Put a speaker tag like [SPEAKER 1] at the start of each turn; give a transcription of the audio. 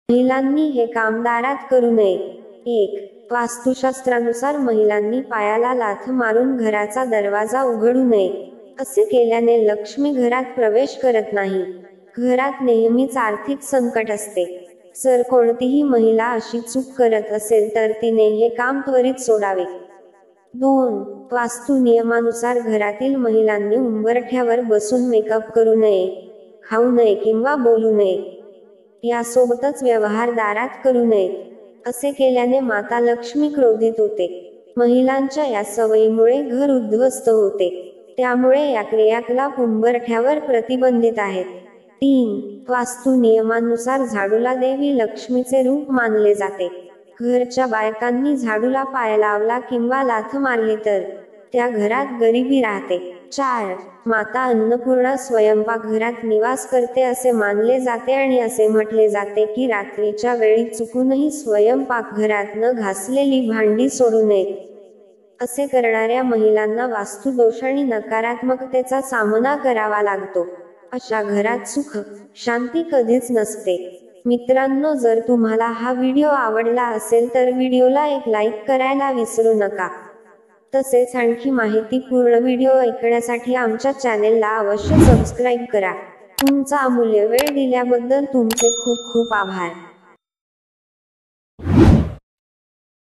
[SPEAKER 1] महिलांनी हे काम दारात करू नये. 1. वास्तुशास्त्रानुसार महिलांनी पायाला लाथ मारून घराचा दरवाजा उघडू नये. असे केल्याने लक्ष्मी घरात प्रवेश करत नाही. घरात नेहमीच आर्थिक संकट असते. जर कोणतीही महिला अशी चूक करत असेल तर तिने हे काम त्वरित सोडावे. 2. वास्तू नियमानुसार घरातील महिलांनी उंबरठ्यावर बसून मेकअप करू नये, खाऊ नये किंवा बोलू नये. यासोबतच व्यवहार दारात करू नयेत. असे केल्याने माता लक्ष्मी क्रोधित होते. महिलांच्या या सवयीमुळे घर उद्ध्वस्त होते. त्यामुळे या क्रियाकलाप उंबरठ्यावर प्रतिबंधित आहेत. 3. वास्तू नियमांनुसार झाडूला देवी लक्ष्मीचे रूप मानले जाते. घरच्या बायकांनी झाडूला पाय लावला किंवा लाथ मारली तर त्या घरात गरिबी राहते. 4. माता अन्नपूर्णा स्वयंपाकघरात निवास करते असे मानले जाते आणि असे म्हटले जाते की रात्रीच्या वेळी चुकूनही स्वयंपाकघरात न घासलेली भांडी सोडू नयेत. असे करणाऱ्या महिलांना वास्तुदोष आणि नकारात्मकतेचा सामना करावा लागतो. अशा घरात सुख, शांती कधीच नसते. मित्रांनो, जर तुम्हाला हा व्हिडिओ आवडला असेल तर व्हिडिओला एक लाईक करायला विसरू नका. तसेच आणखी माहितीपूर्ण व्हिडिओ ऐकण्यासाठी आमच्या चॅनेलला अवश्य सबस्क्राईब करा. तुमचा अमूल्य वेळ दिल्याबद्दल तुमचे खूप खूप आभार.